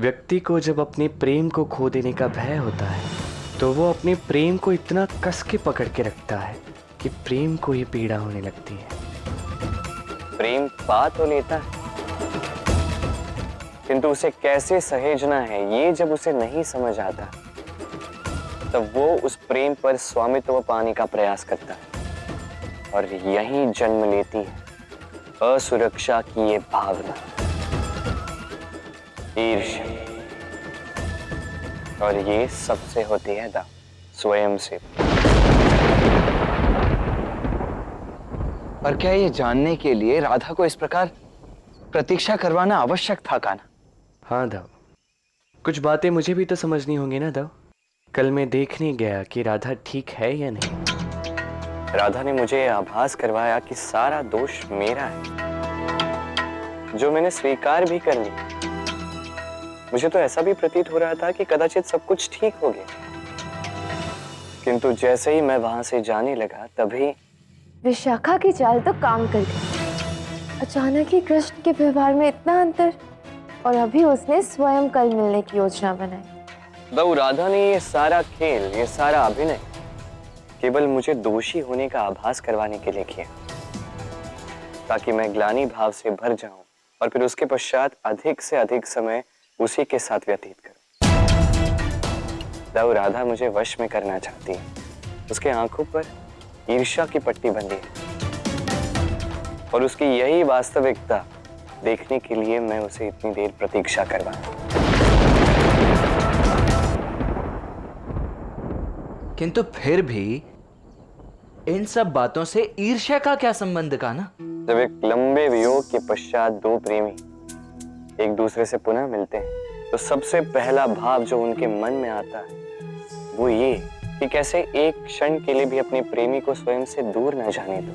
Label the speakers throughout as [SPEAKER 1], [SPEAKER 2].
[SPEAKER 1] व्यक्ति को जब अपने प्रेम को खो देने का भय होता है तो वो अपने प्रेम को इतना कस के पकड़ के रखता है कि प्रेम को ही पीड़ा होने लगती है।
[SPEAKER 2] प्रेम पा तो लेता है, किंतु उसे कैसे सहेजना है ये जब उसे नहीं समझ आता तब वो उस प्रेम पर स्वामित्व पाने का प्रयास करता है और यहीं जन्म लेती है असुरक्षा की ये भावना, ईर्ष्या। और ये सबसे होती है स्वयं से।
[SPEAKER 3] पर क्या ये जानने के लिए राधा को इस प्रकार प्रतीक्षा करवाना आवश्यक था कान्हा?
[SPEAKER 1] हाँ दाऊ, कुछ बातें मुझे भी तो समझनी होंगी ना दाऊ। कल मैं देखने गया कि राधा ठीक है या नहीं।
[SPEAKER 2] राधा ने मुझे आभास करवाया कि सारा दोष मेरा है, जो मैंने स्वीकार भी कर ली। मुझे तो ऐसा भी प्रतीत हो रहा था कि कदाचित सब कुछ ठीक हो गया, किंतु जैसे ही मैं वहां से जाने लगा तभी
[SPEAKER 4] विशाखा की चाल तो काम कर गई। अचानक ही कृष्ण के व्यवहार में इतना अंतर, और अभी उसने स्वयं कल मिलने की योजना बनाई।
[SPEAKER 2] दाऊ, राधा ने ये सारा खेल, ये सारा अभिनय केवल मुझे दोषी होने का आभास करवाने के लिए किया, ताकि मैं ग्लानि भाव से भर जाऊं और फिर उसके पश्चात अधिक से अधिक समय उसी के साथ व्यतीत करूं। दाऊ, राधा मुझे वश में करना चाहती है। उसके आंखों पर ईर्ष्या की पट्टी बंधी है और उसकी यही वास्तविकता देखने के लिए मैं उसे इतनी देर प्रतीक्षा करवाया।
[SPEAKER 3] किंतु फिर भी इन सब बातों से ईर्ष्या का क्या संबंध कान्हा?
[SPEAKER 2] जब एक लंबे वियोग के पश्चात दो प्रेमी एक दूसरे से पुनः मिलते हैं तो सबसे पहला भाव जो उनके मन में आता है वो ये कि कैसे एक क्षण के लिए भी अपने प्रेमी को स्वयं से दूर न जाने दो,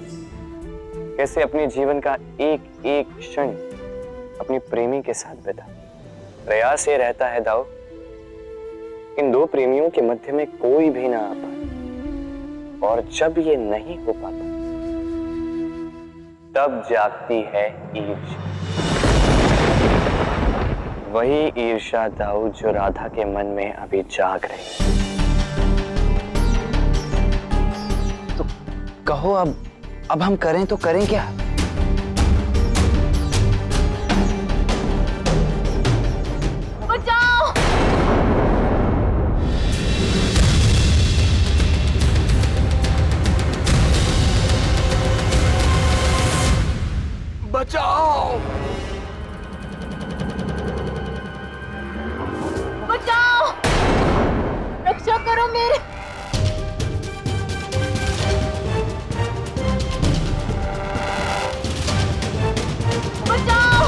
[SPEAKER 2] कैसे अपने जीवन का एक एक क्षण अपने प्रेमी के साथ बिता। प्रयास ये रहता है दाऊ, इन दो प्रेमियों के मध्य में कोई भी ना आ पाए, और जब ये नहीं हो पाता तब जागती है ईर्ष्या। वही ईर्ष्या दाऊ जो राधा के मन में अभी जाग रही है।
[SPEAKER 3] तो कहो अब हम करें तो करें क्या?
[SPEAKER 4] बचाओ!
[SPEAKER 5] बचाओ!
[SPEAKER 4] बचाओ! रक्षा करो मेरे! बचाओ!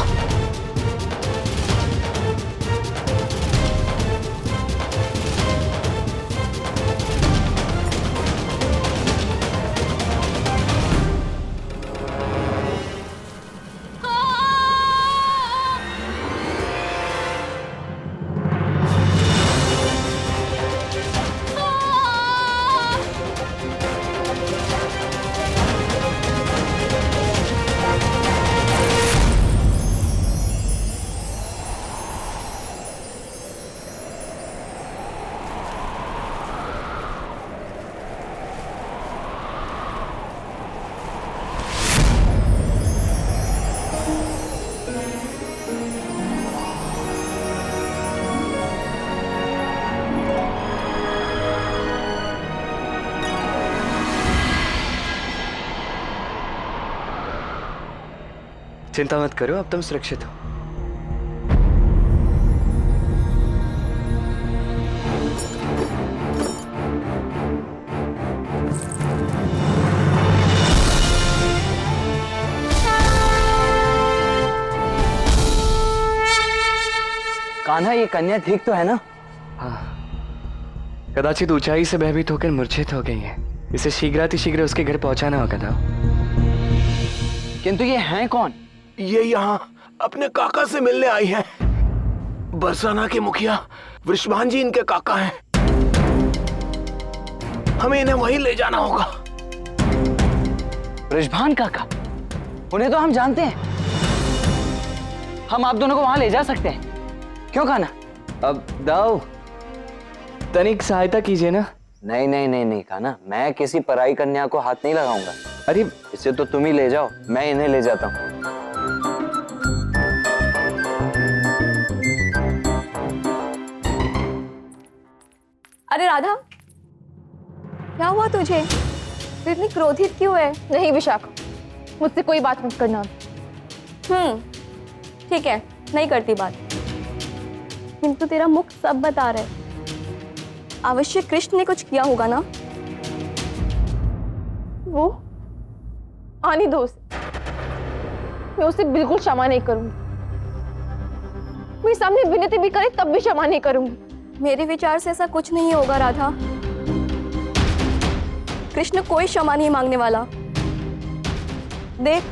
[SPEAKER 1] चिंता मत करो, अब तुम सुरक्षित हो।
[SPEAKER 3] कान्हा, ये कन्या ठीक तो है ना?
[SPEAKER 1] हाँ, कदाचित ऊंचाई से भयभीत होकर मूर्छित हो गई है। इसे शीघ्रातिशीघ्र उसके घर पहुंचाना होगा था।
[SPEAKER 3] किंतु ये हैं कौन?
[SPEAKER 5] ये यहाँ अपने काका से मिलने आई है। बरसाना के मुखिया वृषभान जी इनके काका हैं। हमें इन्हें वहीं ले जाना होगा।
[SPEAKER 3] वृषभान काका? उन्हें तो हम जानते हैं। हम आप दोनों को वहां ले जा सकते हैं। क्यों कान्हा?
[SPEAKER 1] अब दाऊ, तनिक सहायता कीजिए ना।
[SPEAKER 2] नहीं नहीं नहीं नहीं कहा ना, मैं किसी पराई कन्या को हाथ नहीं लगाऊंगा।
[SPEAKER 1] अरे
[SPEAKER 2] इसे तो तुम ही ले जाओ, मैं इन्हें ले जाता हूँ।
[SPEAKER 4] अरे राधा, क्या हुआ तुझे? तू इतनी क्रोधित क्यों है? नहीं विशाखा, मुझसे कोई बात मत करना। ठीक है, नहीं करती बात, किंतु तेरा मुख सब बता रहे। अवश्य कृष्ण ने कुछ किया होगा ना? वो आनी दो उसे, मैं उसे बिल्कुल क्षमा नहीं करूंगी। मेरे सामने विनती भी करे तब भी क्षमा नहीं करूंगी। मेरे विचार से ऐसा कुछ नहीं होगा राधा। कृष्ण कोई क्षमा नहीं मांगने वाला। देख,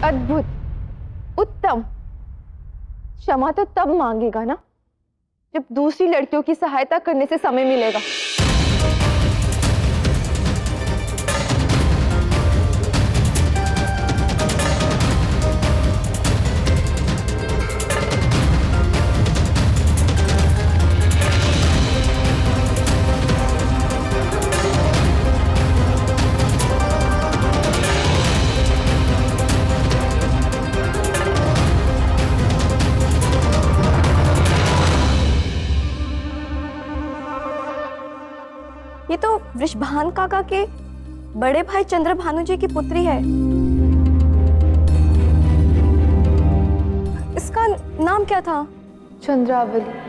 [SPEAKER 4] अद्भुत, उत्तम। क्षमा तो तब मांगेगा ना जब दूसरी लड़कियों की सहायता करने से समय मिलेगा। ये तो वृषभान काका के बड़े भाई चंद्रभानु जी की पुत्री है। इसका नाम क्या था? चंद्रावली।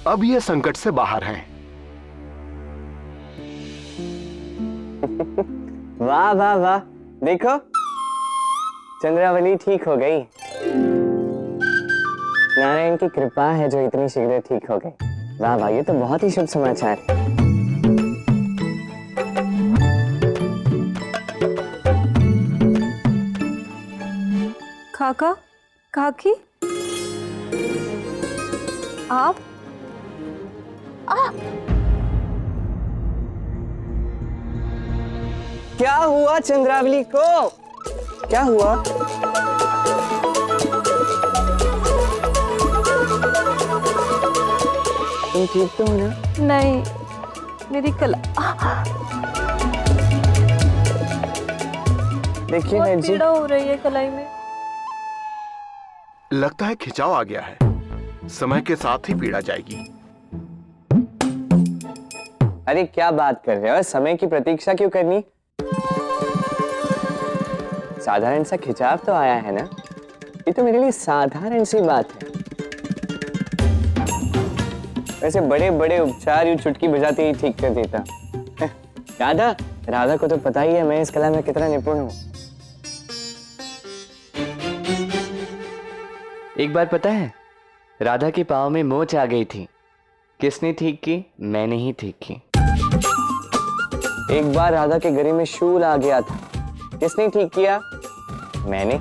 [SPEAKER 5] अब ये संकट से बाहर हैं।
[SPEAKER 2] वाह वाह वाह, देखो चंद्रावली ठीक हो गई। नारायण की कृपा है जो इतनी शीघ्र ठीक हो गई। वाह वाह, ये तो बहुत ही शुभ समाचार है।
[SPEAKER 4] काका, काकी, आप
[SPEAKER 2] क्या हुआ चंद्रावली को? क्या हुआ? तुम ठीक तो हो ना?
[SPEAKER 4] नहीं, मेरी कला
[SPEAKER 2] देखिए है जी,
[SPEAKER 4] पीड़ा हो रही है कलाई में।
[SPEAKER 5] लगता है खिंचाव आ गया है, समय के साथ ही पीड़ा जाएगी।
[SPEAKER 2] अरे क्या बात कर रहे हो, समय की प्रतीक्षा क्यों करनी? साधारण सा खिंचाव तो आया है ना, ये तो मेरे लिए साधारण सी बात है। वैसे बड़े बड़े उपचार यूं चुटकी बजाते ही ठीक कर देता। राधा, राधा को तो पता ही है मैं इस कला में कितना निपुण हूं।
[SPEAKER 1] एक बार पता है, राधा के पाँव में मोच आ गई थी। किसने ठीक की? मैंने ही ठीक की।
[SPEAKER 2] एक बार राधा के गले में शूल आ गया था। किसने ठीक किया? मैंने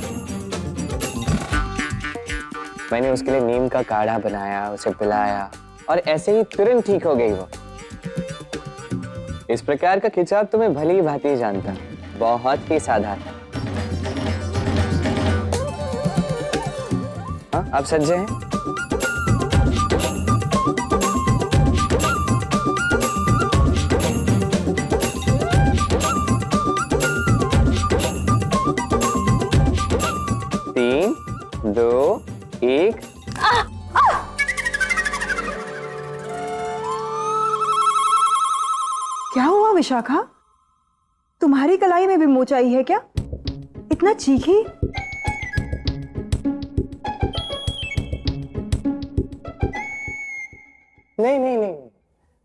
[SPEAKER 2] उसके लिए नीम का काढ़ा बनाया, उसे पिलाया और ऐसे ही तुरंत ठीक हो गई वो। इस प्रकार का खिंचाव तो मैं भली भांति जानता हूं, बहुत ही साधारण। हाँ, आप सज्जे हैं? तीन, दो, एक।
[SPEAKER 6] विशाखा, तुम्हारी कलाई में भी मोच आई है क्या? इतना चीखी?
[SPEAKER 2] नहीं नहीं नहीं,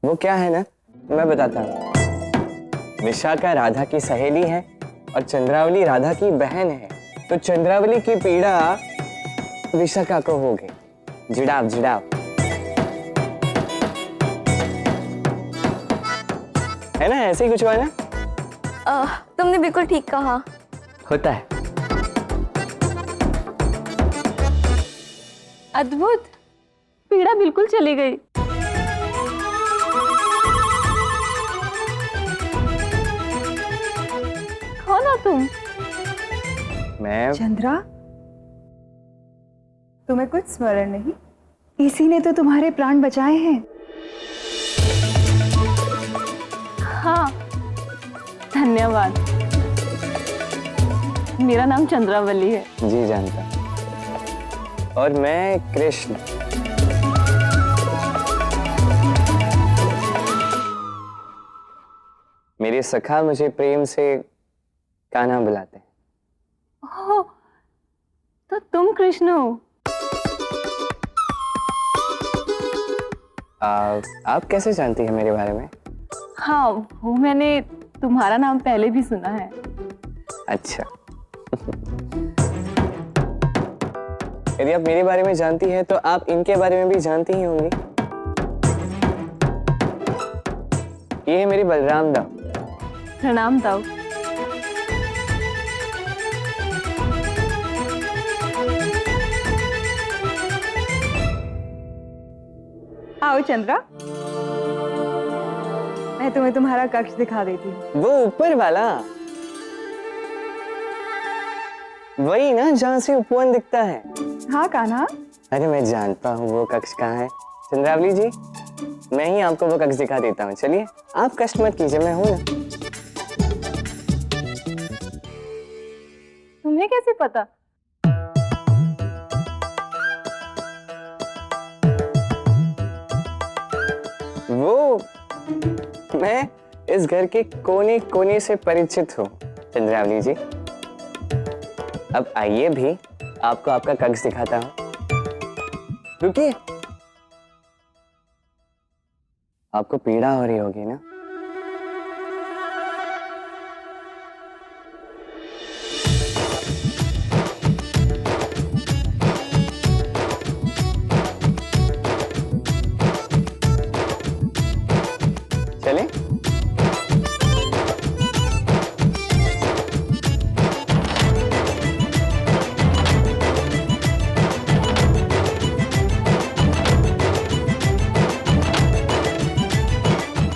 [SPEAKER 2] वो क्या है ना, मैं बताता हूँ। विशाखा राधा की सहेली है और चंद्रावली राधा की बहन है। तो चंद्रावली की पीड़ा विशाखा को हो गई। जिड़ाव जिड़ाव है ना, ऐसे ही कुछ हुआ ना।
[SPEAKER 4] तुमने बिल्कुल ठीक कहा।
[SPEAKER 1] होता है।
[SPEAKER 4] अद्भुत, पीड़ा बिल्कुल चली गई। कौन हो तुम?
[SPEAKER 2] मैं
[SPEAKER 6] चंद्रा, तुम्हें कुछ स्मरण नहीं? इसी ने तो तुम्हारे प्राण बचाए हैं।
[SPEAKER 4] हाँ, धन्यवाद। मेरा नाम चंद्रावली है।
[SPEAKER 2] जी जानता हूं। और मैं कृष्ण। मेरे सखा मुझे प्रेम से कान्हा बुलाते हैं।
[SPEAKER 4] ओह, तो तुम कृष्ण हो?
[SPEAKER 2] आप कैसे जानती हैं मेरे बारे में?
[SPEAKER 4] हाँ, वो मैंने तुम्हारा नाम पहले भी सुना है।
[SPEAKER 2] अच्छा। यदि आप मेरे बारे में जानती हैं तो आप इनके बारे में भी जानती ही होंगी। ये है मेरी बलराम दाऊ।
[SPEAKER 4] प्रणाम दाऊ।
[SPEAKER 6] आओ चंद्रा, मैं तुम्हें तुम्हारा कक्ष दिखा देती हूँ।
[SPEAKER 2] वो ऊपर वाला, वही ना जहाँ से उपवन दिखता है।
[SPEAKER 6] हाँ कान्हा,
[SPEAKER 2] अरे मैं जानता हूँ वो कक्ष कहाँ है। चंद्रावली जी, मैं ही आपको वो कक्ष दिखा देता हूँ। चलिए, आप कष्ट मत कीजिए, मैं हूं ना।
[SPEAKER 4] तुम्हें कैसे पता?
[SPEAKER 2] वो मैं इस घर के कोने कोने से परिचित हूँ चंद्रावली जी। अब आइए भी आपको आपका कक्ष दिखाता हूँ। रुकिए, आपको पीड़ा हो रही होगी ना? चले?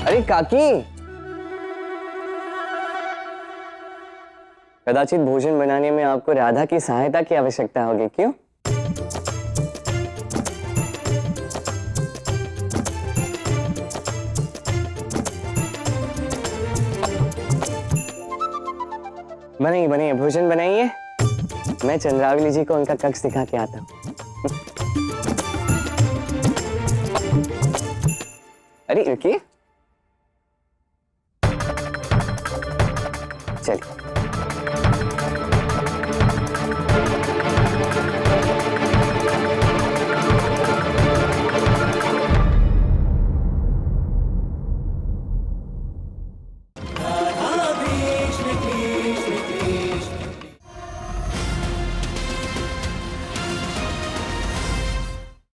[SPEAKER 2] अरे काकी, कदाचित भोजन बनाने में आपको राधा की सहायता की आवश्यकता होगी, क्यों? बनाइए बनाइए, भोजन बनाइए। मैं चंद्रावली जी को उनका कक्ष दिखा के आता हूँ। अरे रुकिए, चलिए।